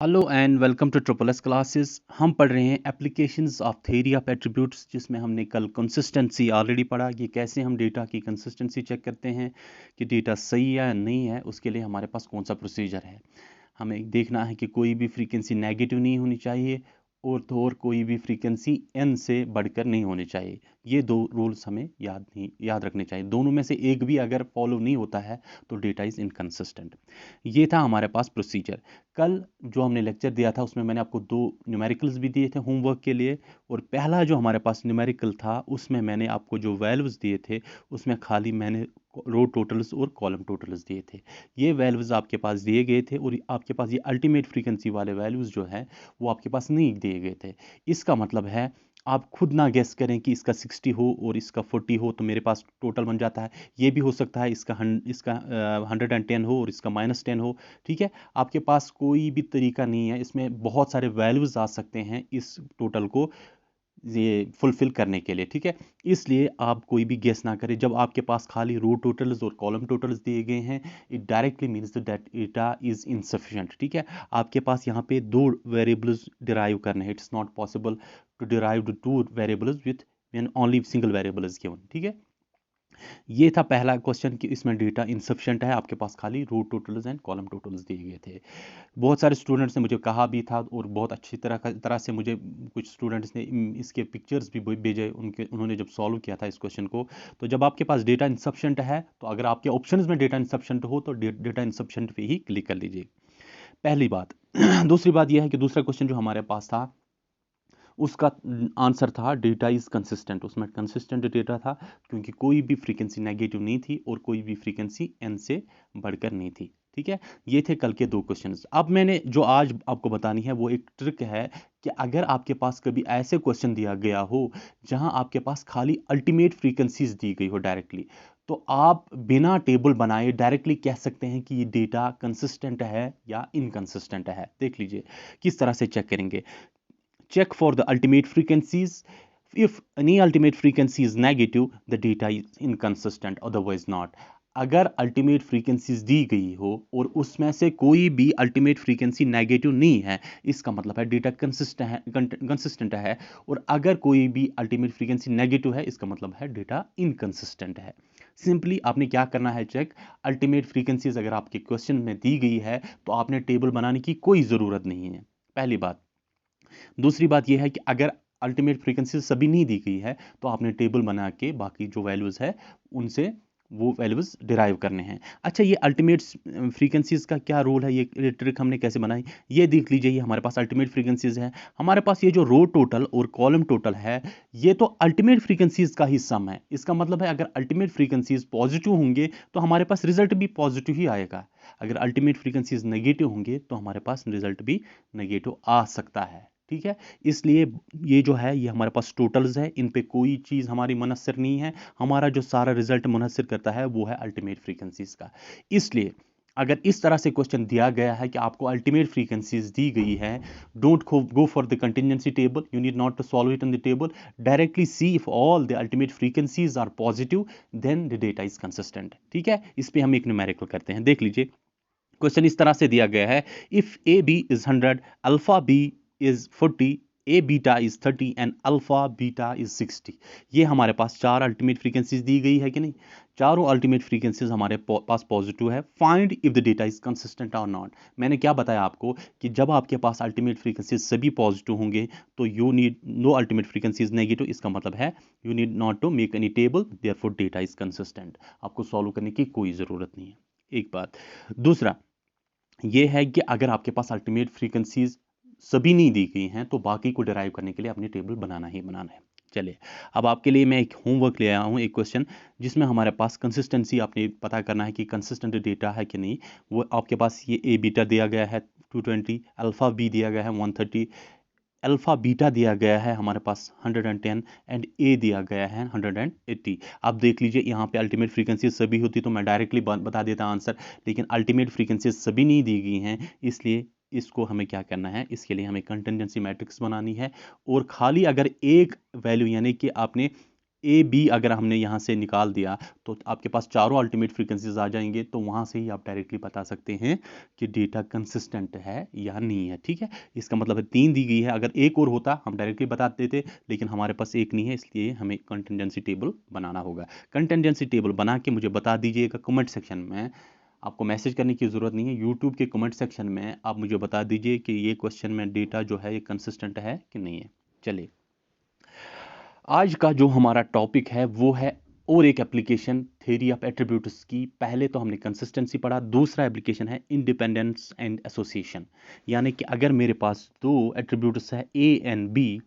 Hello and welcome to triple S classes. हम पढ़ रहे हैं applications of theory of attributes, जिसमें हमने कल कंसिस्टेंसी ऑलरेडी पढ़ा कि कैसे हम डेटा की कंसिस्टेंसी चेक करते हैं कि डेटा सही है या नहीं है। उसके लिए हमारे पास कौन सा प्रोसीजर है। हमें देखना है कि कोई भी फ्रीक्वेंसी नेगेटिव नहीं होनी चाहिए और कोई भी फ्रीक्वेंसी n से बढ़कर नहीं होनी चाहिए। ये दो रूल्स हमें याद रखने चाहिए। दोनों में से एक भी अगर फॉलो नहीं होता है तो डेटा इज़ इनकंसिस्टेंट। ये था हमारे पास प्रोसीजर। कल जो हमने लेक्चर दिया था उसमें मैंने आपको दो न्यूमेरिकल्स भी दिए थे होमवर्क के लिए, और पहला जो हमारे पास न्यूमेरिकल था उसमें मैंने आपको जो वैल्यूज़ दिए थे उसमें खाली मैंने रो टोटल्स और कॉलम टोटल्स दिए थे। ये वैल्यूज़ आपके पास दिए गए थे और आपके पास ये अल्टीमेट फ्रीक्वेंसी वाले वैल्यूज़ जो है वो आपके पास नहीं दिए गए थे। इसका मतलब है आप खुद ना गेस करें कि इसका 60 हो और इसका 40 हो तो मेरे पास टोटल बन जाता है। ये भी हो सकता है इसका 110 हो और इसका -10 हो। ठीक है, आपके पास कोई भी तरीका नहीं है, इसमें बहुत सारे वैल्यूज़ आ सकते हैं इस टोटल को ये फुलफिल करने के लिए। ठीक है, इसलिए आप कोई भी गेस ना करें। जब आपके पास खाली रो टोटल्स और कॉलम टोटल्स दिए गए हैं, it directly means that data is insufficient. ठीक है, आपके पास यहाँ पे दो वेरिएबल्स डिराइव करने हैं। It's not possible to derive the two variables with when only single variable is given. ठीक है, ये था पहला क्वेश्चन कि इसमें डेटा इनसफिशिएंट है, आपके पास खाली रो टोटल्स एंड कॉलम टोटल्स दिए गए थे। बहुत सारे स्टूडेंट्स ने मुझे कहा भी था और बहुत अच्छी तरह से मुझे कुछ स्टूडेंट्स ने इसके पिक्चर्स भी भेजे उन्होंने जब सॉल्व किया था इस क्वेश्चन को। तो जब आपके पास डेटा इंसफिशिएंट है तो अगर आपके ऑप्शंस में डेटा इंसफिशिएंट हो तो डेटा इंसफिशिएंट पे ही क्लिक कर लीजिए, पहली बात। दूसरी बात यह है कि दूसरा क्वेश्चन जो हमारे पास था उसका आंसर था डेटा इज़ कंसिस्टेंट। उसमें कंसिस्टेंट डेटा था क्योंकि कोई भी फ्रीक्वेंसी नेगेटिव नहीं थी और कोई भी फ्रीक्वेंसी n से बढ़कर नहीं थी। ठीक है, ये थे कल के दो क्वेश्चंस। अब मैंने जो आज आपको बतानी है वो एक ट्रिक है कि अगर आपके पास कभी ऐसे क्वेश्चन दिया गया हो जहां आपके पास खाली अल्टीमेट फ्रीक्वेंसीज दी गई हो डायरेक्टली, तो आप बिना टेबल बनाए डायरेक्टली कह सकते हैं कि ये डेटा कंसिस्टेंट है या इनकंसिस्टेंट है। देख लीजिए किस तरह से चेक करेंगे। Check for the ultimate frequencies. If any ultimate frequency is negative, the data is inconsistent, otherwise not. अगर अल्टीमेट फ्रीक्वेंसीज दी गई हो और उसमें से कोई भी अल्टीमेट फ्रीक्वेंसी नेगेटिव नहीं है, इसका मतलब है डेटा कंसिस्टेंट है। और अगर कोई भी अल्टीमेट फ्रीक्वेंसी नेगेटिव है, इसका मतलब है डेटा इनकंसिस्टेंट है। सिंपली आपने क्या करना है चेक। अल्टीमेट फ्रीक्वेंसीज अगर आपके क्वेश्चन में दी गई है तो आपने टेबल बनाने की कोई ज़रूरत नहीं है, पहली बात। दूसरी बात यह है कि अगर अल्टीमेट फ्रीक्वेंसी सभी नहीं दी गई है तो आपने टेबल बना के बाकी जो वैल्यूज़ है उनसे वो वैल्यूज़ डिराइव करने हैं। अच्छा, ये अल्टीमेट फ्रीक्वेंसीज का क्या रोल है, ये ट्रिक हमने कैसे बनाई, ये देख लीजिए। ये हमारे पास अल्टीमेट फ्रीक्वेंसीज है। हमारे पास ये जो रो टोटल और कॉलम टोटल है ये तो अल्टीमेट फ्रीक्वेंसीज का ही सम है। इसका मतलब है अगर अल्टीमेट फ्रीक्वेंसीज पॉजिटिव होंगे तो हमारे पास रिजल्ट भी पॉजिटिव ही आएगा। अगर अल्टीमेट फ्रीक्वेंसीज नेगेटिव होंगे तो हमारे पास रिजल्ट भी नेगेटिव आ सकता है। ठीक है, इसलिए ये जो है ये हमारे पास टोटल्स है, इन पे कोई चीज़ हमारी मुनस्सर नहीं है। हमारा जो सारा रिजल्ट मुनस्सर करता है वो है अल्टीमेट फ्रीक्वेंसीज का। इसलिए अगर इस तरह से क्वेश्चन दिया गया है कि आपको अल्टीमेट फ्रीक्वेंसीज दी गई है, don't go for the contingency table, you need not to solve it in the table, directly see if all the ultimate frequencies are positive, then the data is consistent. ठीक है, इस पे हम एक numerical करते हैं। देख लीजिए क्वेश्चन इस तरह से दिया गया है। If A B is 100, alpha B is 40, A beta is 30 and alpha beta is 60। ये हमारे पास चार अल्टीमेट फ्रीक्वेंसीज दी गई है कि नहीं। चारों अल्टीमेट फ्रीक्वेंसीज हमारे पास पॉजिटिव है। Find if the data is consistent or not. मैंने क्या बताया आपको कि जब आपके पास अल्टीमेट फ्रीक्वेंसीज सभी पॉजिटिव होंगे तो you need no ultimate frequencies negative. इसका मतलब है you need not to make any table, therefore data is consistent. आपको सॉल्व करने की कोई ज़रूरत नहीं है, एक बात। दूसरा ये है कि अगर आपके पास अल्टीमेट फ्रीक्वेंसीज सभी नहीं दी गई हैं तो बाकी को डिराइव करने के लिए अपनी टेबल बनाना ही बनाना है। चलिए, अब आपके लिए मैं एक होमवर्क ले आया हूँ, एक क्वेश्चन जिसमें हमारे पास कंसिस्टेंसी आपने पता करना है कि कंसिस्टेंट डेटा है कि नहीं। वो आपके पास ये ए बीटा दिया गया है 220, अल्फा बी दिया गया है 130, अल्फा बीटा दिया गया है हमारे पास 110 एंड ए दिया गया है 180। अब देख लीजिए यहाँ पे अल्टीमेट फ्रीक्वेंसी सभी होती तो मैं डायरेक्टली बता देता आंसर, लेकिन अल्टीमेट फ्रीक्वेंसी सभी नहीं दी गई हैं, इसलिए इसको हमें क्या करना है, इसके लिए हमें कंटिजेंसी मैट्रिक्स बनानी है। और खाली अगर एक वैल्यू यानी कि आपने ए बी अगर हमने यहाँ से निकाल दिया तो आपके पास चारों अल्टीमेट फ्रीक्वेंसीज आ जाएंगे, तो वहाँ से ही आप डायरेक्टली बता सकते हैं कि डेटा कंसिस्टेंट है या नहीं है। ठीक है, इसका मतलब है 3 दी गई है, अगर एक और होता हम डायरेक्टली बता देते, लेकिन हमारे पास एक नहीं है, इसलिए हमें कंटिजेंसी टेबल बनाना होगा। कंटिजेंसी टेबल बना के मुझे बता दीजिएगा कमेंट सेक्शन में, आपको मैसेज करने की ज़रूरत नहीं है, यूट्यूब के कमेंट सेक्शन में आप मुझे बता दीजिए कि ये क्वेश्चन में डेटा जो है ये कंसिस्टेंट है कि नहीं है। चलिए, आज का जो हमारा टॉपिक है वो है और एक एप्लीकेशन थ्योरी ऑफ एट्रीब्यूट्स की। पहले तो हमने कंसिस्टेंसी पढ़ा, दूसरा एप्लीकेशन है इंडिपेंडेंस एंड एसोसिएशन। यानी कि अगर मेरे पास दो एट्रीब्यूट्स है ए एंड बी,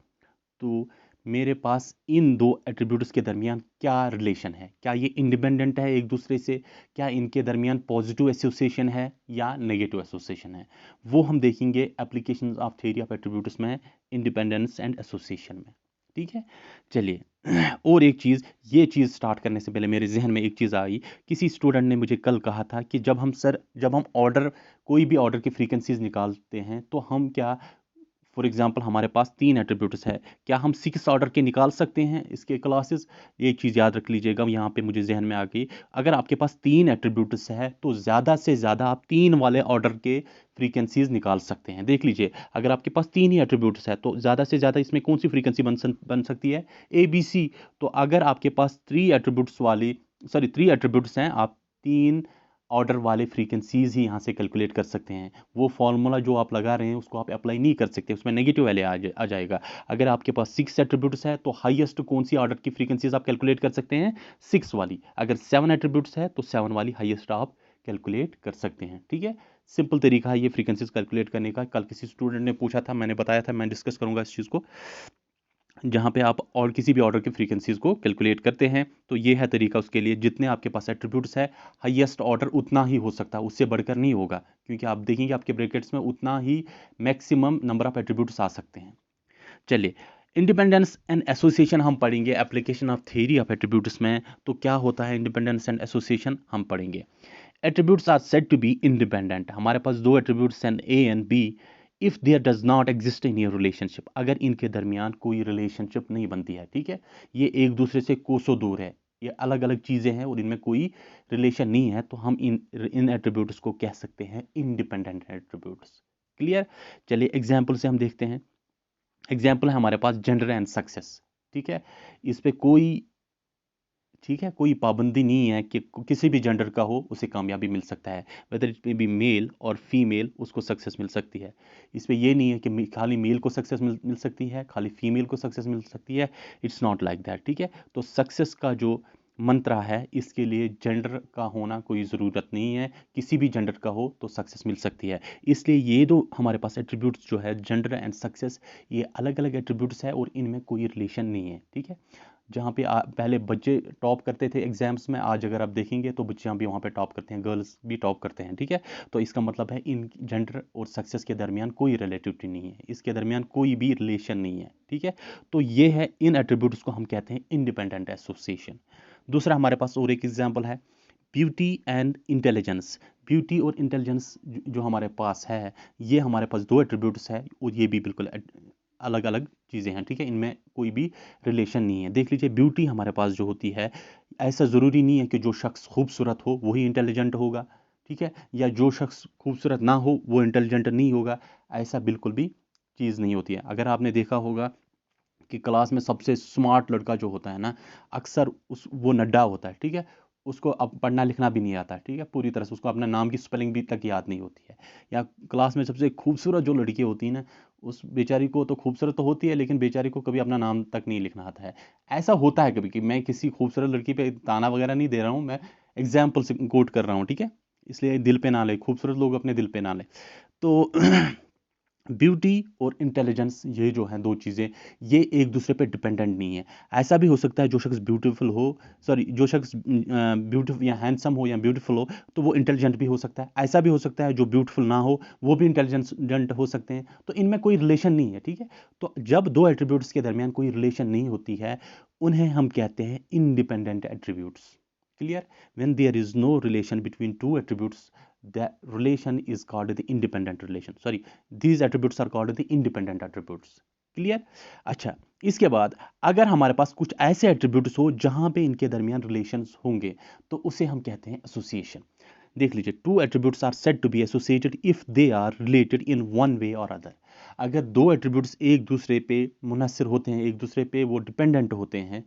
तो मेरे पास इन दो एट्रीब्यूट्स के दरमियान क्या रिलेशन है, क्या ये इंडिपेंडेंट है एक दूसरे से, क्या इनके दरमियान पॉजिटिव एसोसिएशन है या नेगेटिव एसोसिएशन है, वो हम देखेंगे applications of theory of attributes में, इंडिपेंडेंस एंड एसोसिएशन में। ठीक है, चलिए और एक चीज़, ये चीज़ स्टार्ट करने से पहले मेरे जहन में एक चीज़ आई। किसी स्टूडेंट ने मुझे कल कहा था कि जब हम ऑर्डर, कोई भी ऑर्डर की फ्रीक्वेंसीज निकालते हैं तो हम क्या, फॉर एग्जांपल हमारे पास 3 एट्रीब्यूट्स है, क्या हम 6 ऑर्डर के निकाल सकते हैं इसके क्लासेस? एक चीज़ याद रख लीजिएगा, यहाँ पे मुझे जहन में आ गई। अगर आपके पास 3 एट्रीब्यूट्स है तो ज़्यादा से ज़्यादा आप 3 वाले ऑर्डर के फ्रीक्वेंसीज निकाल सकते हैं। देख लीजिए, अगर आपके पास 3 ही एट्रीब्यूट्स है तो ज़्यादा से ज़्यादा इसमें कौन सी फ्रीक्वेंसी बन सकती है? ABC। तो अगर आपके पास 3 एट्रीब्यूट्स हैं, आप 3 ऑर्डर वाले फ्रीक्वेंसीज ही यहाँ से कैलकुलेट कर सकते हैं। वो फॉर्मूला जो आप लगा रहे हैं उसको आप अप्लाई नहीं कर सकते, उसमें नेगेटिव वैल्यू आ जाएगा। अगर आपके पास 6 एट्रीब्यूट्स है तो हाईएस्ट कौन सी ऑर्डर की फ्रीक्वेंसीज आप कैलकुलेट कर सकते हैं? 6 वाली। अगर 7 एट्रीब्यूट्स है तो 7 वाली हाईएस्ट आप कैलकुलेट कर सकते हैं। ठीक है, सिंपल तरीका है ये फ्रीक्वेंसीज कैलकुलेट करने का। कल किसी स्टूडेंट ने पूछा था, मैंने बताया था, मैं डिस्कस करूंगा इस चीज़ को, जहाँ पे आप और किसी भी ऑर्डर की फ्रीक्वेंसीज को कैलकुलेट करते हैं। तो ये है तरीका उसके लिए, जितने आपके पास एट्रीब्यूट्स है हाईएस्ट ऑर्डर उतना ही हो सकता है, उससे बढ़कर नहीं होगा, क्योंकि आप देखेंगे आपके ब्रैकेट्स में उतना ही मैक्सिमम नंबर ऑफ एट्रीब्यूट्स आ सकते हैं। चलिए, इंडिपेंडेंस एंड एसोसिएशन हम पढ़ेंगे application of theory of attributes में। तो क्या होता है इंडिपेंडेंस एंड एसोसिएशन, हम पढ़ेंगे। Attributes are said to be independent. हमारे पास दो एट्रीब्यूट्स हैं A and B, if there does not exist in your relationship, अगर इनके दरमियान कोई रिलेशनशिप नहीं बनती है। ठीक है, ये एक दूसरे से कोसों दूर है, ये अलग अलग चीज़ें हैं और इनमें कोई रिलेशन नहीं है, तो हम इन एट्रीब्यूट्स को कह सकते हैं इंडिपेंडेंट एट्रीब्यूट्स। क्लियर? चलिए एग्जाम्पल से हम देखते हैं। एग्जाम्पल है हमारे पास जेंडर एंड सक्सेस। ठीक है, इस पे कोई, ठीक है, कोई पाबंदी नहीं है कि किसी भी जेंडर का हो उसे कामयाबी मिल सकता है, whether it may be male or female, उसको सक्सेस मिल सकती है। इस पे ये नहीं है कि खाली मेल को सक्सेस मिल सकती है, खाली फीमेल को सक्सेस मिल सकती है। It's not like that. ठीक है, तो सक्सेस का जो मंत्रा है, इसके लिए जेंडर का होना कोई ज़रूरत नहीं है, किसी भी जेंडर का हो तो सक्सेस मिल सकती है। इसलिए ये दो हमारे पास एट्रीब्यूट्स जो है जेंडर एंड सक्सेस, ये अलग अलग एट्रीब्यूट्स है और इनमें कोई रिलेशन नहीं है। ठीक है, जहाँ पे पहले बच्चे टॉप करते थे एग्जाम्स में, आज अगर आप देखेंगे तो बच्चियाँ भी वहाँ पे टॉप करते हैं, गर्ल्स भी टॉप करते हैं। ठीक है, तो इसका मतलब है इन जेंडर और सक्सेस के दरमियान कोई रिलेटिविटी नहीं है, इसके दरमियान कोई भी रिलेशन नहीं है। ठीक है, तो ये है, इन एट्रीब्यूट्स को हम कहते हैं इंडिपेंडेंट एसोसिएशन। दूसरा हमारे पास और एक एग्जाम्पल है ब्यूटी एंड इंटेलिजेंस। ब्यूटी और इंटेलिजेंस जो हमारे पास है, ये हमारे पास दो एट्रीब्यूट्स है और ये भी बिल्कुल अलग अलग चीज़ें हैं। ठीक है, इनमें कोई भी रिलेशन नहीं है। देख लीजिए, ब्यूटी हमारे पास जो होती है, ऐसा ज़रूरी नहीं है कि जो शख्स खूबसूरत हो वही इंटेलिजेंट होगा। ठीक है, या जो शख्स खूबसूरत ना हो वो इंटेलिजेंट नहीं होगा, ऐसा बिल्कुल भी चीज़ नहीं होती है। अगर आपने देखा होगा कि क्लास में सबसे स्मार्ट लड़का जो होता है ना, अक्सर वो नड्डा होता है। ठीक है, उसको अब पढ़ना लिखना भी नहीं आता है। ठीक है, पूरी तरह से उसको अपने नाम की स्पेलिंग भी तक याद नहीं होती है। या क्लास में सबसे खूबसूरत जो लड़की होती है ना, उस बेचारी को तो खूबसूरत तो होती है लेकिन बेचारी को कभी अपना नाम तक नहीं लिखना आता है। ऐसा होता है कभी कि मैं किसी खूबसूरत लड़की पे ताना वगैरह नहीं दे रहा हूँ, मैं एग्जाम्पल से कोट कर रहा हूँ। ठीक है, इसलिए दिल पे ना ले, खूबसूरत लोग अपने दिल पे ना ले। तो ब्यूटी और इंटेलिजेंस, ये जो हैं दो चीज़ें, ये एक दूसरे पे डिपेंडेंट नहीं है। ऐसा भी हो सकता है जो शख्स ब्यूटीफुल हो, सॉरी, जो शख्स ब्यूटीफुल या हैंडसम हो या ब्यूटीफुल हो तो वो इंटेलिजेंट भी हो सकता है। ऐसा भी हो सकता है जो ब्यूटीफुल ना हो वो भी इंटेलिजेंट हो सकते हैं। तो इनमें कोई रिलेशन नहीं है। ठीक है, तो जब दो एट्रीब्यूट्स के दरमियान कोई रिलेशन नहीं होती है, उन्हें हम कहते हैं independent attributes. Clear? When there is no relation between two attributes, the relation is called the independent relation. Sorry, these attributes are called the independent attributes. Clear. अच्छा, इसके बाद अगर हमारे पास कुछ ऐसे एट्रीब्यूट्स हो जहां पे इनके दरमियान रिलेशंस होंगे तो उसे हम कहते हैं एसोसिएशन। देख लीजिए, two attributes are said to be associated if they are related in one way or other. अगर दो एट्रीब्यूट्स एक दूसरे पे मुनहसर होते हैं, एक दूसरे पे वो डिपेंडेंट होते हैं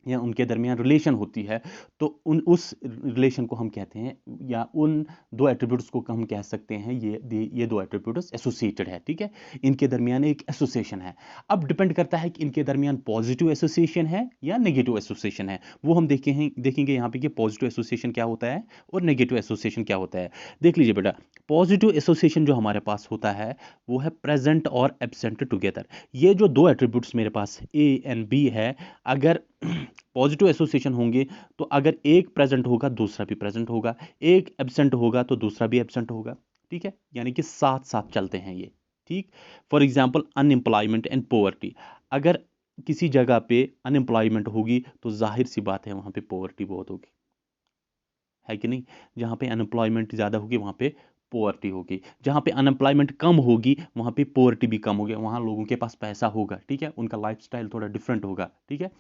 या उनके दरमियान रिलेशन होती है, तो उस रिलेशन को हम कहते हैं, या उन दो एट्रीब्यूट्स को हम कह सकते हैं ये दो एट्रीब्यूट्स एसोसिएटेड है। ठीक है, इनके दरमियान एक एसोसिएशन है। अब डिपेंड करता है कि इनके दरमियान पॉजिटिव एसोसिएशन है या नेगेटिव एसोसिएशन है। वो हम देखेंगे यहाँ पे कि पॉजिटिव एसोसिएशन क्या होता है और नेगेटिव एसोसिएशन क्या होता है। देख लीजिए बेटा, पॉजिटिव एसोसिएशन जो हमारे पास होता है वो है प्रेजेंट और एब्सेंट टुगेदर। ये जो दो एट्रीब्यूट्स मेरे पास ए एंड बी है, अगर पॉजिटिव एसोसिएशन होंगे तो अगर एक प्रेजेंट होगा दूसरा भी प्रेजेंट होगा, एक एब्सेंट होगा तो दूसरा भी एब्सेंट होगा। ठीक है, यानी कि साथ साथ चलते हैं ये। ठीक, for example unemployment and poverty. अगर किसी जगह पे अनएम्प्लॉयमेंट होगी तो जाहिर सी बात है वहां पे पोवर्टी बहुत होगी, है कि नहीं। जहां पे अनएम्प्लॉयमेंट ज्यादा होगी वहां पे पोवर्टी होगी, जहां पे अनएम्प्लॉयमेंट कम होगी वहां पे पोवर्टी भी कम होगी, वहां लोगों के पास पैसा होगा। ठीक है, उनका लाइफस्टाइल थोड़ा डिफरेंट होगा। ठीक है,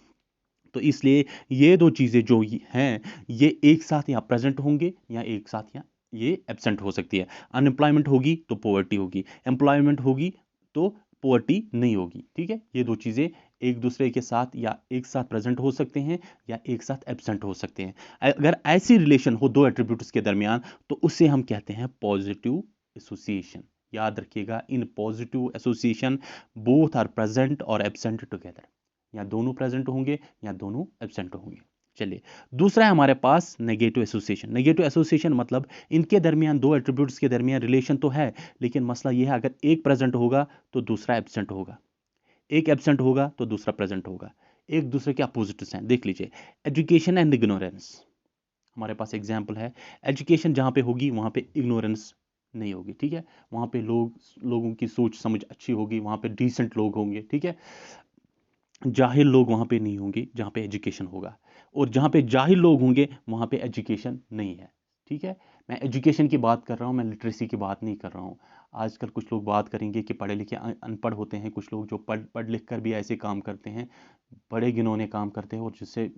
तो इसलिए ये दो चीज़ें जो हैं ये एक साथ या प्रेजेंट होंगे या एक साथ या ये एब्सेंट हो सकती है। अनएम्प्लॉयमेंट होगी तो पोवर्टी होगी, एम्प्लॉयमेंट होगी तो पोवर्टी नहीं होगी। ठीक है, ये दो चीज़ें एक दूसरे के साथ या एक साथ प्रेजेंट हो सकते हैं या एक साथ एब्सेंट हो सकते हैं। अगर ऐसी रिलेशन हो दो एट्रीब्यूट्स के दरमियान तो उसे हम कहते हैं पॉजिटिव एसोसिएशन। याद रखिएगा, in positive association both are present or absent together, या दोनों प्रेजेंट होंगे या दोनों एब्सेंट होंगे। चलिए, दूसरा है हमारे पास नेगेटिव एसोसिएशन। नेगेटिव एसोसिएशन मतलब इनके दरमियान, दो एट्रीब्यूट्स के दरमियान रिलेशन तो है, लेकिन मसला यह है अगर एक प्रेजेंट होगा तो दूसरा एब्सेंट होगा, एक एब्सेंट होगा तो दूसरा प्रेजेंट होगा, एक दूसरे के अपोजिट्स हैं। देख लीजिए, एजुकेशन एंड इग्नोरेंस हमारे पास एग्जाम्पल है। एजुकेशन जहां पे होगी वहां पे इग्नोरेंस नहीं होगी। ठीक है, वहां पे लोगों की सोच समझ अच्छी होगी, वहां पे डिसेंट लोग होंगे। ठीक है, जाहिल लोग वहाँ पे नहीं होंगे जहाँ पे एजुकेशन होगा, और जहाँ पे जाहिल लोग होंगे वहाँ पे एजुकेशन नहीं है। ठीक है, मैं एजुकेशन की बात कर रहा हूँ, मैं लिटरेसी की बात नहीं कर रहा हूँ। आजकल कुछ लोग बात करेंगे कि पढ़े लिखे अनपढ़ होते हैं, कुछ लोग जो पढ़ लिख कर भी ऐसे काम करते हैं, बड़े गिनौने काम करते हैं, और जिससे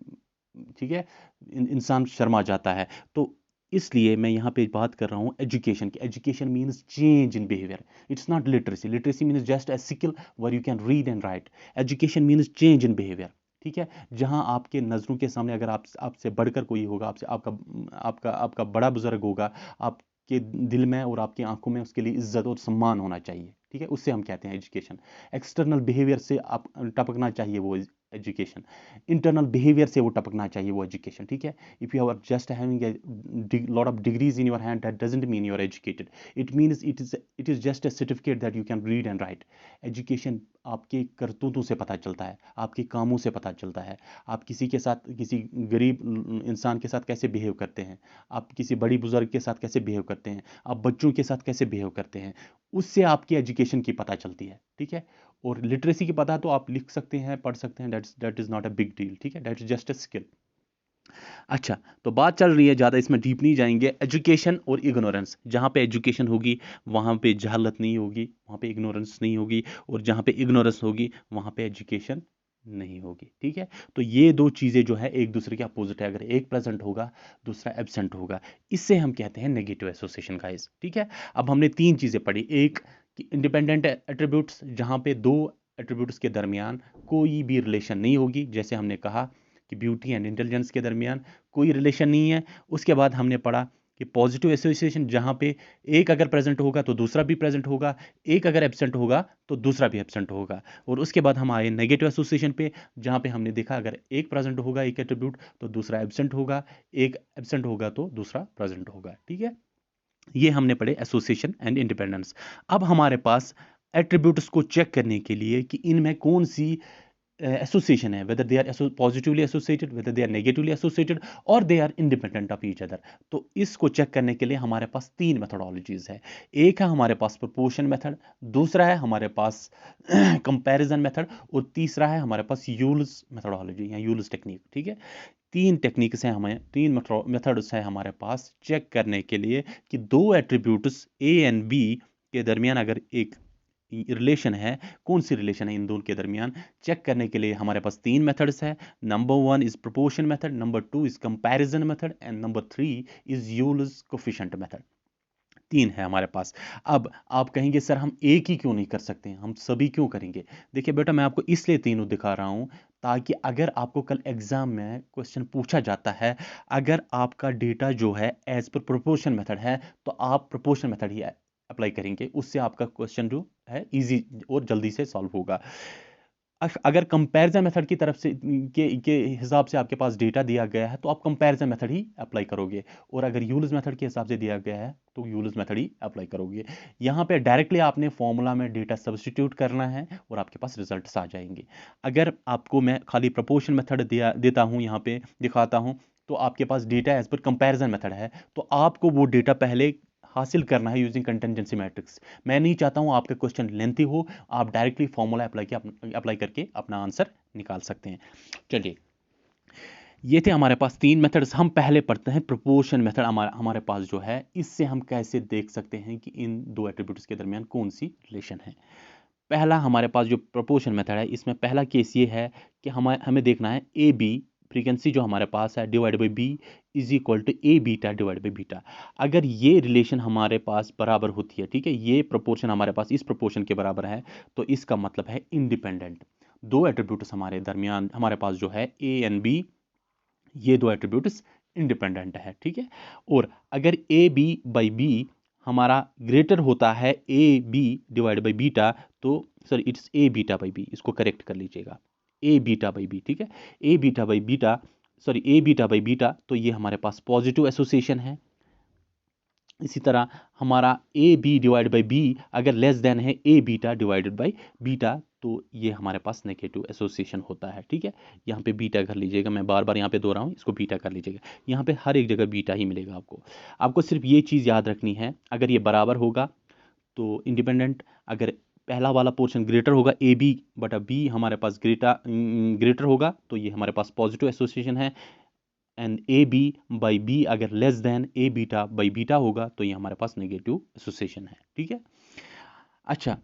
ठीक है इंसान शर्मा जाता है। तो इसलिए मैं यहाँ पे बात कर रहा हूँ एजुकेशन की। Education means change in behaviour, it's not literacy. Literacy means just a skill were you can read and write. Education means change in behaviour. ठीक है, जहां आपके नज़रों के सामने अगर आपसे बढ़कर कोई होगा, आपसे आपका आपका आपका बड़ा बुजुर्ग होगा, आपके दिल में और आपकी आंखों में उसके लिए इज्जत और सम्मान होना चाहिए। ठीक है, उससे हम कहते हैं एजुकेशन। एक्सटर्नल बिहेवियर से आप टपकना चाहिए वो एजुकेशन, इंटरनल बिहेवियर से वो टपकना चाहिए वो एजुकेशन। ठीक है, if you are just having a lot of degrees in your hand, that doesn't mean you are educated. It means it is just a certificate that you can read and write. Education आपके करतूतों से पता चलता है, आपके कामों से पता चलता है। आप किसी के साथ, किसी गरीब इंसान के साथ कैसे बिहेव करते हैं, आप किसी बड़ी बुजुर्ग के साथ कैसे बिहेव करते हैं, आप बच्चों के साथ कैसे बिहेव करते हैं, उससे आपकी एजुकेशन की पता चलती है। ठीक है, और लिटरेसी की पता तो आप लिख सकते हैं, पढ़ सकते हैं, that is not a big deal. ठीक है, that is just a skill. अच्छा, तो बात चल रही है, ज़्यादा इसमें डीप नहीं जाएंगे। एजुकेशन और इग्नोरेंस, जहाँ पे एजुकेशन होगी वहाँ पे जहालत नहीं होगी, वहाँ पे इग्नोरेंस नहीं होगी, और जहाँ पे इग्नोरेंस होगी वहाँ पे एजुकेशन नहीं होगी। ठीक है, तो ये दो चीज़ें जो है एक दूसरे के अपोजिट है। अगर एक प्रेजेंट होगा दूसरा एब्सेंट होगा, इससे हम कहते हैं नेगेटिव एसोसिएशन गाइस। ठीक है, अब हमने तीन चीज़ें पढ़ी। एक कि इंडिपेंडेंट एट्रीब्यूट्स, जहाँ पे दो एट्रीब्यूट्स के दरमियान कोई भी रिलेशन नहीं होगी, जैसे हमने कहा कि ब्यूटी एंड इंटेलिजेंस के दरमियान कोई रिलेशन नहीं है। उसके बाद हमने पढ़ा कि पॉजिटिव एसोसिएशन, जहाँ पे एक अगर प्रेजेंट होगा तो दूसरा भी प्रेजेंट होगा, एक अगर एब्सेंट होगा तो दूसरा भी एब्सेंट होगा। और उसके बाद हम आए नेगेटिव एसोसिएशन पे, जहाँ पे हमने देखा अगर एक प्रेजेंट होगा एक एट्रीब्यूट तो दूसरा एब्सेंट होगा, एक एब्सेंट होगा तो दूसरा प्रेजेंट होगा। ठीक है, ये हमने पढ़े एसोसिएशन एंड इंडिपेंडेंस। अब हमारे पास एट्रीब्यूट्स को चेक करने के लिए कि इनमें कौन सी एसोसिएशन है, whether they are positively associated, whether they are negatively associated, और they are independent of each other। तो इसको चेक करने के लिए हमारे पास तीन मेथोडोलॉजीज है। एक है हमारे पास प्रोपोर्शन मेथड, दूसरा है हमारे पास कंपैरिजन मेथड, और तीसरा है हमारे पास यूल्स मेथोडोलॉजी या यूल्स टेक्निक। ठीक है, तीन टेक्निक्स हैं, हमें तीन मेथड्स हैं हमारे पास चेक करने के लिए कि दो एट्रीब्यूट्स ए एंड बी के दरमियान अगर एक रिलेशन है, कौन सी रिलेशन है इन दोनों के दरमियान, चेक करने के लिए हमारे पास 3 मेथड्स है। Number 1 is proportion method, number 2 is comparison method and number 3 is Euler's coefficient method. 3 है हमारे पास। अब आप कहेंगे सर हम एक ही क्यों नहीं कर सकते, हम सभी क्यों करेंगे? देखिए बेटा, मैं आपको इसलिए तीनों दिखा रहा हूं ताकि अगर आपको कल एग्जाम में क्वेश्चन पूछा जाता है, अगर आपका डेटा जो है एज पर प्रोपोर्शन मेथड है, तो आप प्रोपोर्शन मेथड ही अप्लाई करेंगे, उससे आपका क्वेश्चन जो है इजी और जल्दी से सॉल्व होगा। अगर कंपैरिजन मेथड की तरफ से के हिसाब से आपके पास डेटा दिया गया है, तो आप कंपैरिजन मेथड ही अप्लाई करोगे, और अगर यूलर्स मेथड के हिसाब से दिया गया है तो यूलर्स मेथड ही अप्लाई करोगे। यहाँ पे डायरेक्टली आपने फॉर्मूला में डेटा सब्स्टिट्यूट करना है और आपके पास रिजल्ट्स आ जाएंगे। अगर आपको मैं खाली प्रोपोर्शन मेथड देता हूँ, यहाँ पे दिखाता हूँ, तो आपके पास डेटा एज पर कंपैरिजन मेथड है, तो आपको वो डेटा पहले हासिल करना है यूजिंग कंटिंजेंसी मैट्रिक्स। मैं नहीं चाहता हूं आपका क्वेश्चन लेंथी हो, आप डायरेक्टली फॉर्मूला अप्लाई करके अपना आंसर निकाल सकते हैं। चलिए, ये थे हमारे पास 3 मेथड्स। हम पहले पढ़ते हैं प्रोपोर्शन मेथड। हमारे पास जो है, इससे हम कैसे देख सकते हैं कि इन दो एट्रीब्यूट्स के दरमियान कौन सी रिलेशन है। पहला हमारे पास जो प्रोपोर्शन मेथड है, इसमें पहला केस ये है कि हमें देखना है ए बी, फ्रीक्वेंसी जो हमारे पास है divide by B is equal to A beta divide by beta. अगर ये रिलेशन हमारे पास बराबर होती है, ठीक है, ये प्रोपोर्शन हमारे पास इस प्रोपोर्शन के बराबर है, तो इसका मतलब है इंडिपेंडेंट। दो एट्रीब्यूट्स हमारे दरमियान हमारे पास जो है ए एंड बी, ये दो एट्रीब्यूट्स इंडिपेंडेंट है, ठीक है। और अगर ए बी बाई बी हमारा ग्रेटर होता है A B divide by beta, तो sorry it's A beta by B, इसको करेक्ट कर लीजिएगा, ए बीटा बाई बी, ठीक है, A beta by beta, sorry A beta by beta, तो ये हमारे पास पॉजिटिव एसोसिएशन है। इसी तरह हमारा A B divide by B अगर लेस देन है A beta divided by beta, तो ये हमारे पास नेगेटिव एसोसिएशन होता है, ठीक है। यहाँ पे बीटा कर लीजिएगा, मैं बार बार यहाँ पे दोहरा हूँ, इसको बीटा कर लीजिएगा, यहाँ पे हर एक जगह बीटा ही मिलेगा आपको। आपको सिर्फ ये चीज़ याद रखनी है, अगर ये बराबर होगा तो इंडिपेंडेंट, अगर पहला वाला पोर्शन ग्रेटर होगा ए बी बटा बी हमारे पास ग्रेटर होगा, तो ये हमारे पास पॉजिटिव एसोसिएशन है। And A B by B अगर less than A beta by beta होगा, तो ये हमारे पास नेगेटिव एसोसिएशन है, ठीक है। अच्छा,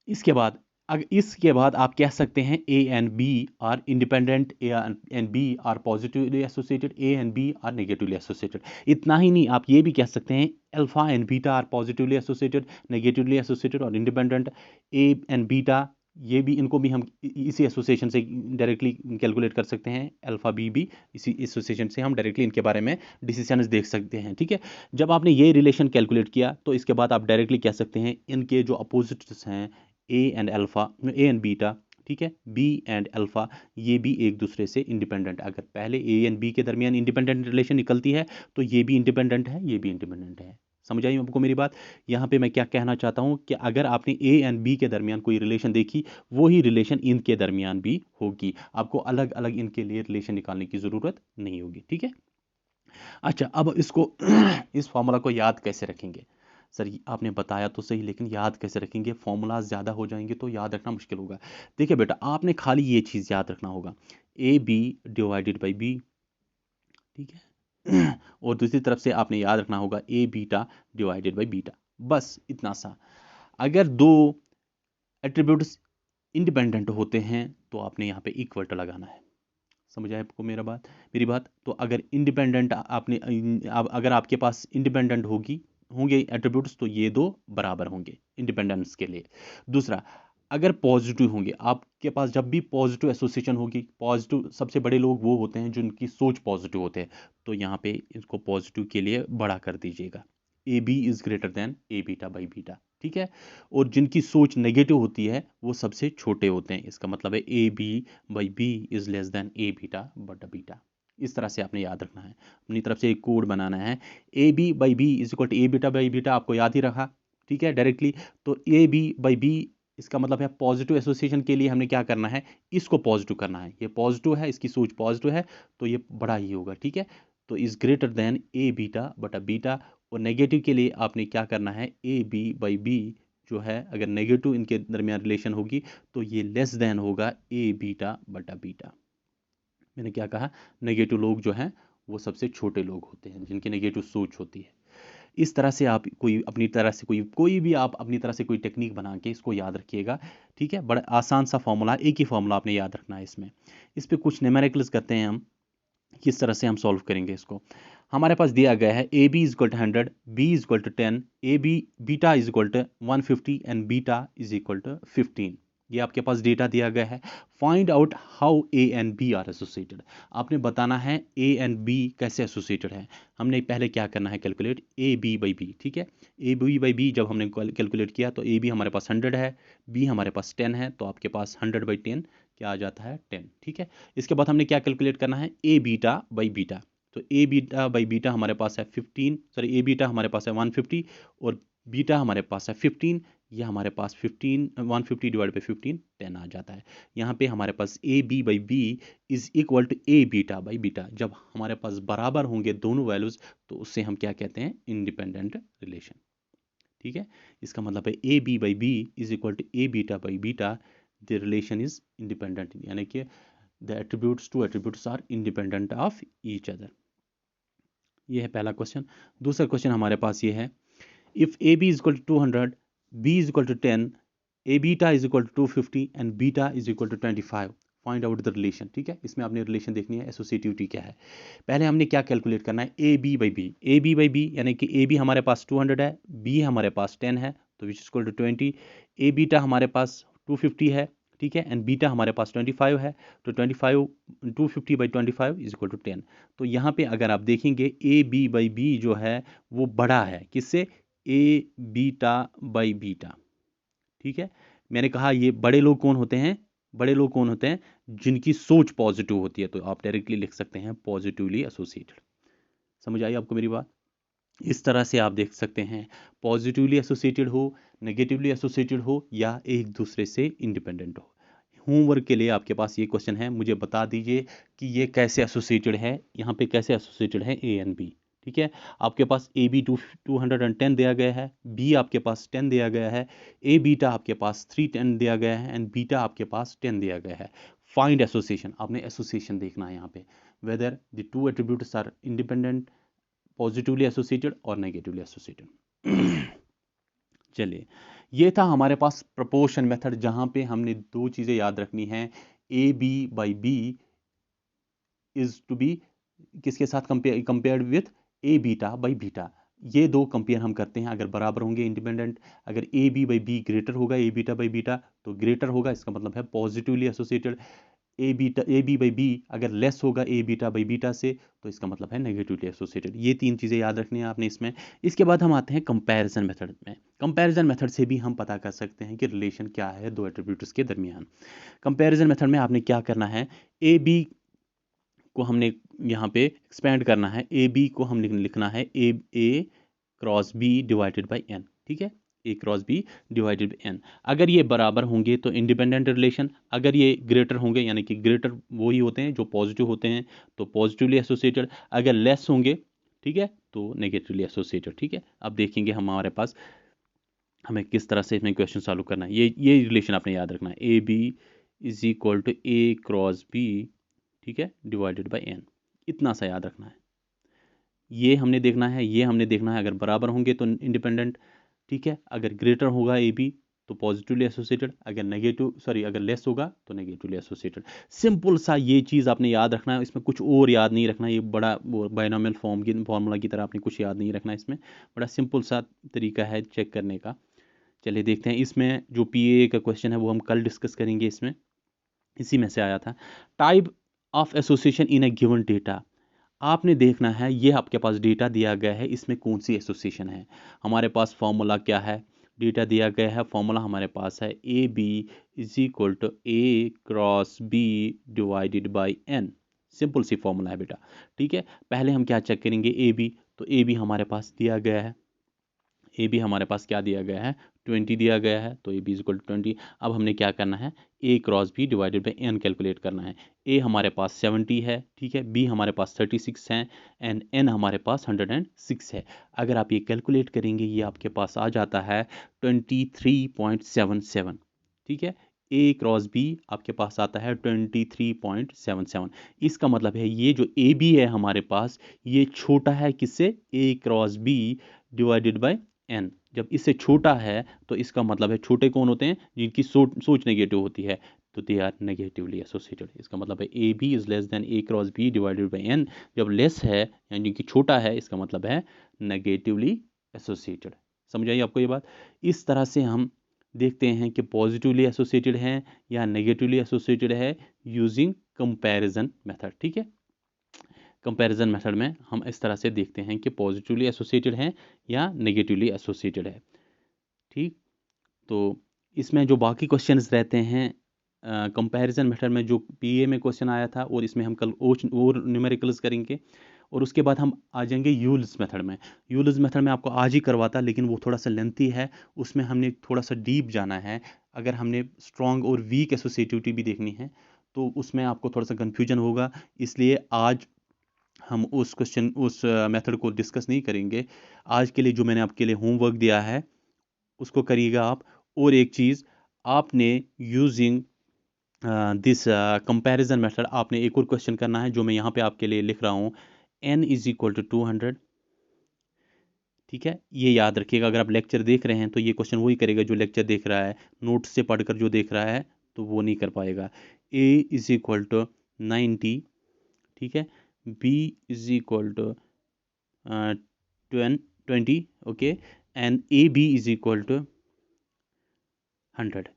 इसके बाद आप कह सकते हैं A and B are independent, A and B are positively associated, A and B are negatively associated. इतना ही नहीं, आप ये भी कह सकते हैं alpha and beta are positively associated, negatively associated or independent. A and beta, ये भी, इनको भी हम इसी एसोसिएशन से डायरेक्टली कैलकुलेट कर सकते हैं, अल्फा बी भी इसी एसोसिएशन से हम डायरेक्टली इनके बारे में डिसीजन देख सकते हैं, ठीक है। जब आपने ये रिलेशन कैलकुलेट किया, तो इसके बाद आप डायरेक्टली कह सकते हैं इनके जो अपोजिट्स हैं A and alpha, A and beta, ठीक है, बी एंड अल्फा, ये भी एक दूसरे से इंडिपेंडेंट। अगर पहले ए एंड बी के दरमियान इंडिपेंडेंट रिलेशन निकलती है, तो ये भी इंडिपेंडेंट है, ये भी इंडिपेंडेंट है। समझ आई आपको मेरी बात? यहाँ पे मैं क्या कहना चाहता हूँ कि अगर आपने ए एंड बी के दरमियान कोई रिलेशन देखी, वही रिलेशन इनके दरमियान भी होगी, आपको अलग अलग इनके लिए रिलेशन निकालने की ज़रूरत नहीं होगी, ठीक है। अच्छा, अब इसको इस फॉर्मूला को याद कैसे रखेंगे? सर आपने बताया तो सही, लेकिन याद कैसे रखेंगे? फॉर्मूलाज ज़्यादा हो जाएंगे तो याद रखना मुश्किल होगा। देखिए बेटा, आपने खाली ये चीज़ याद रखना होगा, A B divided by B, ठीक है, और दूसरी तरफ से आपने याद रखना होगा A beta divided by beta, बस इतना सा। अगर दो एट्रीब्यूट्स इंडिपेंडेंट होते हैं, तो आपने यहाँ पे इक्वल टू लगाना है। समझ आए आपको मेरी बात? तो अगर इंडिपेंडेंट अगर आपके पास इंडिपेंडेंट होंगे एट्रीब्यूट्स, तो ये दो बराबर होंगे इंडिपेंडेंस के लिए। दूसरा, अगर पॉजिटिव होंगे आपके पास, जब भी पॉजिटिव एसोसिएशन होगी, पॉजिटिव सबसे बड़े लोग वो होते हैं जिनकी सोच पॉजिटिव होते हैं, तो यहाँ पे इसको पॉजिटिव के लिए बड़ा कर दीजिएगा, A B is greater than A beta by beta, ठीक है। और जिनकी सोच नेगेटिव होती है वो सबसे छोटे होते हैं, इसका मतलब है A B by B is less than A beta बटा बीटा। इस तरह से आपने याद रखना है, अपनी तरफ से एक कोड बनाना है, A B by B is equal to A beta by beta, आपको याद ही रखा, ठीक है, डायरेक्टली। तो ए बी बाई बी, इसका मतलब है पॉजिटिव एसोसिएशन के लिए हमने क्या करना है, इसको पॉजिटिव करना है, ये पॉजिटिव है, इसकी सोच पॉजिटिव है, तो ये बड़ा ही होगा, ठीक है। तो is greater than A beta बटा बीटा। और नेगेटिव के लिए आपने क्या करना है, ए बी बाई बी जो है, अगर नेगेटिव इनके दरमियान रिलेशन होगी, तो ये लेस देन होगा ए बीटा बटा बीटा। मैंने क्या कहा, नेगेटिव लोग जो हैं वो सबसे छोटे लोग होते हैं, जिनकी नेगेटिव सोच होती है। इस तरह से आप कोई भी आप अपनी तरह से कोई टेक्निक बना के इसको याद रखिएगा, ठीक है। बड़ा आसान सा फॉर्मूला, एक ही फॉर्मूला आपने याद रखना है इसमें। इस पे कुछ न्यूमेरिकल्स करते हैं हम, किस तरह से हम सॉल्व करेंगे इसको। हमारे पास दिया गया है A B is equal to 100, B is equal to 10, A B beta is equal to 150 and beta is equal to 15। ये आपके पास डेटा दिया गया है। Find out how A and B are associated. आपने बताना है ए एंड बी कैसे एसोसिएटेड है। हमने पहले क्या करना है, calculate A B by B, ठीक है। ए बी बाई बी जब हमने कैलकुलेट किया तो ए बी हमारे पास 100 है, बी हमारे पास 10 है, तो आपके पास 100 बाई 10 क्या आ जाता है, 10, ठीक है। इसके बाद हमने क्या कैलकुलेट करना है, ए बीटा बाई बीटा। तो ए बीटा बाई बीटा हमारे पास है 15, सॉरी ए बीटा हमारे पास है 150 और बीटा हमारे पास है 15। ये हमारे पास 150 डिवाइड बाई 15 10 आ जाता है। यहाँ पे हमारे पास A B by B is equal to A beta by beta. जब हमारे पास बराबर होंगे दोनों वैल्यूज तो उससे हम क्या कहते हैं, इंडिपेंडेंट रिलेशन, ठीक है। इसका मतलब है A B by B is equal to A beta by beta, the relation is independent, यानी कि the attributes, two attributes are independent of each other. ये है पहला क्वेश्चन। दूसरा क्वेश्चन हमारे पास ये है, if A B is equal to 200, B is equal to 10, A beta is equal to 250 and beta is equal to 25, find out the relation, ठीक है। इसमें आपने रिलेशन देखनी है, एसोसिएटिविटी क्या है। पहले हमने क्या कैलकुलेट करना है, A B by B. A B by B यानी कि ए बी हमारे पास 200 है, बी हमारे पास 10 है, तो which is equal to 20। A beta हमारे पास 250 है, ठीक है, एंड बीटा हमारे पास 25 है, तो 25 250 बाई 25 इज इक्वल टू 10। तो यहाँ पे अगर आप देखेंगे ए बी बाई बी जो है वो बड़ा है किससे, ए बीटा बाई बीटा, ठीक है। मैंने कहा ये बड़े लोग कौन होते हैं, बड़े लोग कौन होते हैं, जिनकी सोच पॉजिटिव होती है। तो आप डायरेक्टली लिख सकते हैं पॉजिटिवली एसोसिएटेड। समझ आई आपको मेरी बात। इस तरह से आप देख सकते हैं, पॉजिटिवली एसोसिएटेड हो, नेगेटिवली एसोसिएटेड हो, या एक दूसरे से इंडिपेंडेंट हो। होमवर्क के लिए आपके पास ये क्वेश्चन है, मुझे बता दीजिए कि ये कैसे एसोसिएटेड है, यहाँ पे कैसे एसोसिएटेड है ए एंड बी, ठीक है। आपके पास ए बी 210 दिया गया है, बी आपके पास 10 दिया गया है, ए बीटा आपके पास 310 दिया गया है एंड बीटा आपके पास 10 दिया गया है। फाइंड एसोसिएशन, आपने एसोसिएशन देखना है यहाँ पे, whether the two attributes are independent, positively associated or negatively associated. चलिए, ये था हमारे पास प्रोपोर्शन मेथड, जहां पे हमने दो चीजें याद रखनी है, A B by B is to be किसके साथ compared with A beta by beta. ये दो कंपेयर हम करते हैं, अगर बराबर होंगे इंडिपेंडेंट, अगर A B by B greater होगा ए बीटा बाई बीटा तो ग्रेटर होगा, इसका मतलब है positively associated. A B by B अगर लेस होगा ए बीटा बाई बीटा से तो इसका मतलब है नेगेटिवली एसोसिएटेड। ये तीन चीज़ें याद रखनी है आपने इसमें। इसके बाद हम आते हैं कंपैरिजन मेथड में। कंपैरिजन मेथड से भी हम पता कर सकते हैं कि रिलेशन क्या है दो एट्रीब्यूट्स के दरमियान। कंपैरिजन मेथड में आपने क्या करना है, ए बी को हमने यहाँ पे एक्सपेंड करना है, ए बी को हमने लिखना है A cross B divided by N, ठीक है, A cross B divided by N. अगर ये बराबर होंगे तो इंडिपेंडेंट रिलेशन, अगर ये ग्रेटर होंगे यानी कि ग्रेटर वही होते हैं जो पॉजिटिव होते हैं तो पॉजिटिवली एसोसिएटेड, अगर लेस होंगे, ठीक है, तो नेगेटिवली एसोसिएटेड, ठीक है। अब देखेंगे हमारे पास हमें किस तरह से इसमें क्वेश्चन सॉल्व करना है। ये रिलेशन आपने याद रखना है, A B is equal to A cross B, ठीक है, डिवाइडेड बाई एन, इतना सा याद रखना है। ये हमने देखना है, ये हमने देखना है, अगर बराबर होंगे तो इंडिपेंडेंट, ठीक है, अगर ग्रेटर होगा ए बी तो पॉजिटिवली एसोसिएटेड, अगर लेस होगा तो नेगेटिवली एसोसिएटेड। सिंपल सा ये चीज़ आपने याद रखना है, इसमें कुछ और याद नहीं रखना। ये बड़ा बायनोमियल फॉर्मूला की तरह आपने कुछ याद नहीं रखना, इसमें बड़ा सिंपल सा तरीका है चेक करने का। चलिए देखते हैं, इसमें जो पीए का क्वेश्चन है वो हम कल डिस्कस करेंगे, इसमें इसी में से आया था। Type of association in A given data, आपने देखना है ये आपके पास डेटा दिया गया है, इसमें कौन सी एसोसिएशन है। हमारे पास फॉर्मूला क्या है, डेटा दिया गया है, फॉर्मूला हमारे पास है A B is equal to A cross B divided by N. Simple सी फॉर्मूला है बेटा, ठीक है। पहले हम क्या चेक करेंगे, ए बी, तो ए बी हमारे पास दिया गया है, ए बी हमारे पास क्या दिया गया है, 20 दिया गया है, तो ए बी इक्वल टू 20। अब हमने क्या करना है, A cross B divided by N calculate करना है। ए हमारे पास 70 है, ठीक है, बी हमारे पास 36 है एंड एन हमारे पास 106 है। अगर आप ये कैलकुलेट करेंगे ये आपके पास आ जाता है 23.77, ठीक है। ए क्रॉस बी आपके पास आता है 23.77। इसका मतलब है ये जो ए बी है हमारे पास, ये छोटा है किससे, A cross B divided by n। जब इससे छोटा है तो इसका मतलब है छोटे कौन होते हैं, जिनकी सोच नेगेटिव होती है, तो दे आर नेगेटिवली एसोसिएटेड। इसका मतलब है A B is less than A cross B divided by n। जब लेस है यानी कि छोटा है, इसका मतलब है नेगेटिवली एसोसिएटेड। समझ आई आपको ये बात? इस तरह से हम देखते हैं कि पॉजिटिवली एसोसिएटेड है या नेगेटिवली एसोसिएटेड है यूजिंग कंपैरिजन मेथड। ठीक है, कंपैरिजन मेथड में हम इस तरह से देखते हैं कि पॉजिटिवली एसोसिएटेड है या नेगेटिवली एसोसिएटेड है। ठीक, तो इसमें जो बाकी क्वेश्चंस रहते हैं कंपैरिजन मेथड में, जो पीए में क्वेश्चन आया था, और इसमें हम कल और न्यूमेरिकल्स करेंगे, और उसके बाद हम आ जाएंगे यूल्स मेथड में। यूल्स मेथड में आपको आज ही करवाता, लेकिन वो थोड़ा सा लेंथी है, उसमें हमने थोड़ा सा डीप जाना है। अगर हमने स्ट्रॉन्ग और वीक एसोसिएटिविटी भी देखनी है तो उसमें आपको थोड़ा सा कन्फ्यूजन होगा, इसलिए आज हम उस मेथड को डिस्कस नहीं करेंगे। आज के लिए जो मैंने आपके लिए होमवर्क दिया है उसको करिएगा आप। और एक चीज़, आपने यूजिंग दिस कंपैरिजन मेथड आपने एक और क्वेश्चन करना है, जो मैं यहाँ पे आपके लिए लिख रहा हूँ, n इज इक्वल टू 200। ठीक है, ये याद रखिएगा। अगर आप लेक्चर देख रहे हैं तो ये क्वेश्चन वही करेगा जो लेक्चर देख रहा है, नोट्स से पढ़कर जो देख रहा है तो वो नहीं कर पाएगा। a इज इक्वल टू 90, ठीक है, b is equal to 20, okay, and A B is equal to 100।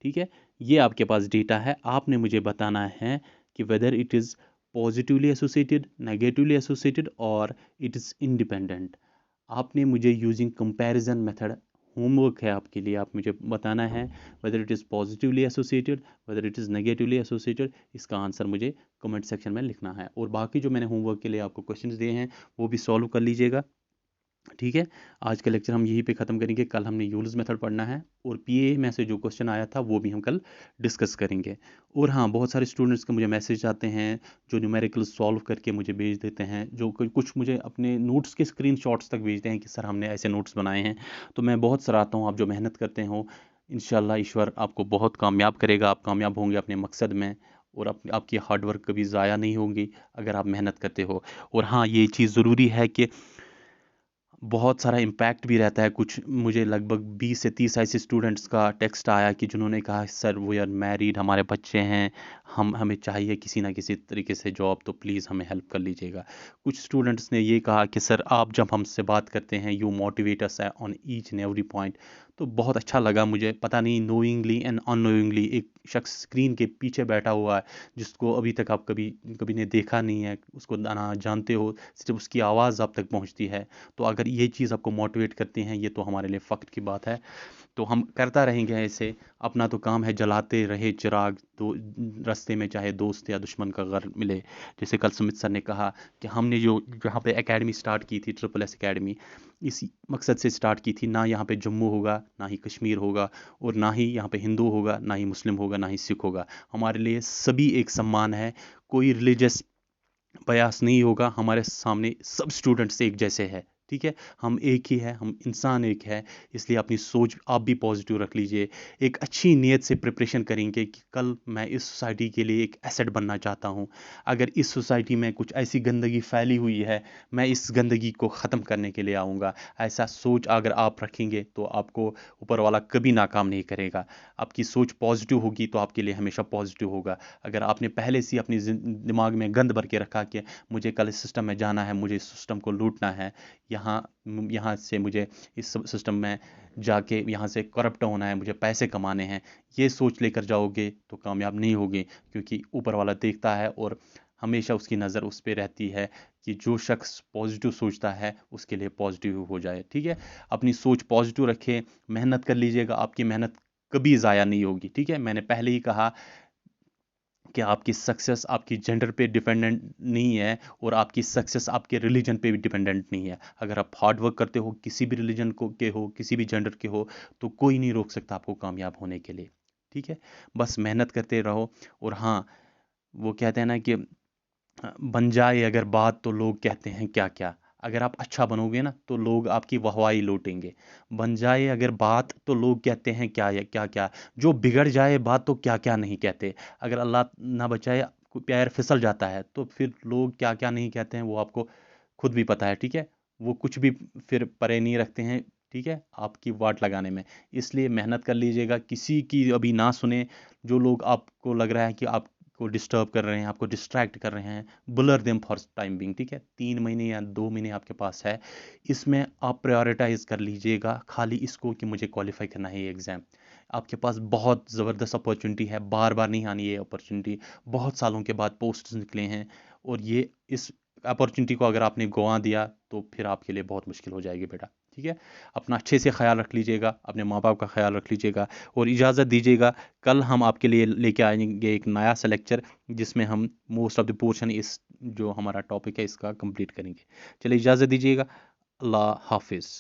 ठीक है, ये आपके पास डेटा है, आपने मुझे बताना है कि whether it is positively associated, negatively associated और इट इज़ इंडिपेंडेंट। आपने मुझे यूजिंग कंपैरिजन मेथड, होमवर्क है आपके लिए, आप मुझे बताना है whether it is positively associated, whether it is negatively associated. इसका आंसर मुझे कमेंट सेक्शन में लिखना है। और बाकी जो मैंने होमवर्क के लिए आपको क्वेश्चंस दिए हैं वो भी सॉल्व कर लीजिएगा। ठीक है, आज का लेक्चर हम यहीं पे ख़त्म करेंगे। कल हमने यूल्स मेथड पढ़ना है, और पीए में से जो क्वेश्चन आया था वो भी हम कल डिस्कस करेंगे। और हाँ, बहुत सारे स्टूडेंट्स के मुझे मैसेज आते हैं जो न्यूमेरिकल सॉल्व करके मुझे भेज देते हैं, जो कुछ मुझे अपने नोट्स के स्क्रीनशॉट्स तक भेजते हैं कि सर हमने ऐसे नोट्स बनाए हैं। तो मैं बहुत सराहता हूँ आप जो मेहनत करते हो। इंशाल्लाह ईश्वर आपको बहुत कामयाब करेगा, आप कामयाब होंगे अपने मकसद में, और आपकी हार्डवर्क कभी ज़ाया नहीं होगी अगर आप मेहनत करते हो। और हाँ, ये चीज़ ज़रूरी है कि बहुत सारा इम्पैक्ट भी रहता है। कुछ मुझे लगभग 20 से 30 ऐसे स्टूडेंट्स का टेक्स्ट आया कि जिन्होंने कहा सर वी आर मैरिड, हमारे बच्चे हैं, हमें चाहिए किसी ना किसी तरीके से जॉब, तो प्लीज़ हमें हेल्प कर लीजिएगा। कुछ स्टूडेंट्स ने ये कहा कि सर आप जब हमसे बात करते हैं you motivate us on each and every point. तो बहुत अच्छा लगा मुझे। पता नहीं नोइंगली एंड अननोइंगली एक शख्स स्क्रीन के पीछे बैठा हुआ है जिसको अभी तक आप कभी कभी ने देखा नहीं है, उसको ना जानते हो, सिर्फ उसकी आवाज़ आप तक पहुंचती है। तो अगर ये चीज़ आपको मोटिवेट करती हैं, ये तो हमारे लिए फ़ख्र की बात है। तो हम करता रहेंगे ऐसे। अपना तो काम है जलाते रहे चिराग, तो रास्ते में चाहे दोस्त या दुश्मन का घर मिले। जैसे कल सुमित सर ने कहा कि हमने जो यहाँ पे एकेडमी स्टार्ट की थी, ट्रिपल एस एकेडमी, इसी मकसद से स्टार्ट की थी। ना यहाँ पे जम्मू होगा, ना ही कश्मीर होगा, और ना ही यहाँ पे हिंदू होगा, ना ही मुस्लिम होगा, ना ही सिख होगा। हमारे लिए सभी एक सम्मान है, कोई रिलीजियस बयास नहीं होगा। हमारे सामने सब स्टूडेंट्स एक जैसे हैं। ठीक है, हम एक ही है, हम इंसान एक है। इसलिए अपनी सोच आप भी पॉजिटिव रख लीजिए। एक अच्छी नीयत से प्रिपरेशन करेंगे कि कल मैं इस सोसाइटी के लिए एक एसेट बनना चाहता हूँ। अगर इस सोसाइटी में कुछ ऐसी गंदगी फैली हुई है, मैं इस गंदगी को ख़त्म करने के लिए आऊँगा। ऐसा सोच अगर आप रखेंगे तो आपको ऊपर वाला कभी नाकाम नहीं करेगा। आपकी सोच पॉजिटिव होगी तो आपके लिए हमेशा पॉजिटिव होगा। अगर आपने पहले से अपनी दिमाग में गंद भर के रखा कि मुझे कल इस सिस्टम में जाना है, मुझे इस सिस्टम को लूटना है, यहाँ यहाँ से मुझे इस सिस्टम में जाके यहाँ से करप्ट होना है, मुझे पैसे कमाने हैं, ये सोच लेकर जाओगे तो कामयाब नहीं होगे। क्योंकि ऊपर वाला देखता है और हमेशा उसकी नज़र उस पर रहती है कि जो शख्स पॉजिटिव सोचता है उसके लिए पॉजिटिव हो जाए। ठीक है, अपनी सोच पॉजिटिव रखें, मेहनत कर लीजिएगा, आपकी मेहनत कभी ज़ाया नहीं होगी। ठीक है, मैंने पहले ही कहा कि आपकी सक्सेस आपकी जेंडर पे डिपेंडेंट नहीं है, और आपकी सक्सेस आपके रिलीजन पे भी डिपेंडेंट नहीं है। अगर आप हार्ड वर्क करते हो, किसी भी रिलीजन को के हो, किसी भी जेंडर के हो, तो कोई नहीं रोक सकता आपको कामयाब होने के लिए। ठीक है, बस मेहनत करते रहो। और हाँ, वो कहते हैं ना कि बन जाए अगर बात तो लोग कहते हैं क्या क्या। अगर आप अच्छा बनोगे ना तो लोग आपकी वाहवाही लूटेंगे। बन जाए अगर बात तो लोग कहते हैं क्या क्या क्या। जो बिगड़ जाए बात तो क्या क्या नहीं कहते। अगर अल्लाह ना बचाए पैर फिसल जाता है तो फिर लोग क्या क्या नहीं कहते हैं, वो आपको खुद भी पता है। ठीक है, वो कुछ भी फिर परे नहीं रखते हैं, ठीक है, आपकी वाट लगाने में। इसलिए मेहनत कर लीजिएगा, किसी की अभी ना सुने। जो लोग आपको लग रहा है कि आपको डिस्टर्ब कर रहे हैं, आपको डिस्ट्रैक्ट कर रहे हैं, बुलर देम फॉर टाइम बिंग, ठीक है। 3 महीने या 2 महीने आपके पास है, इसमें आप प्रायोरिटाइज कर लीजिएगा खाली इसको कि मुझे क्वालिफाई करना है ये एग्ज़ाम। आपके पास बहुत ज़बरदस्त अपॉर्चुनिटी है, बार बार नहीं आनी ये अपॉर्चुनिटी, बहुत सालों के बाद पोस्ट निकले हैं, और ये इस अपॉर्चुनिटी को अगर आपने गंवा दिया तो फिर आपके लिए बहुत मुश्किल हो जाएगी बेटा, ठीक है। अपना अच्छे से ख्याल रख लीजिएगा, अपने माँ बाप का ख्याल रख लीजिएगा, और इजाज़त दीजिएगा, कल हम आपके लिए लेके आएंगे एक नया सा लेक्चर, जिसमें हम मोस्ट ऑफ द पोर्शन इस जो हमारा टॉपिक है इसका कंप्लीट करेंगे। चलिए इजाज़त दीजिएगा, अल्लाह हाफिज़।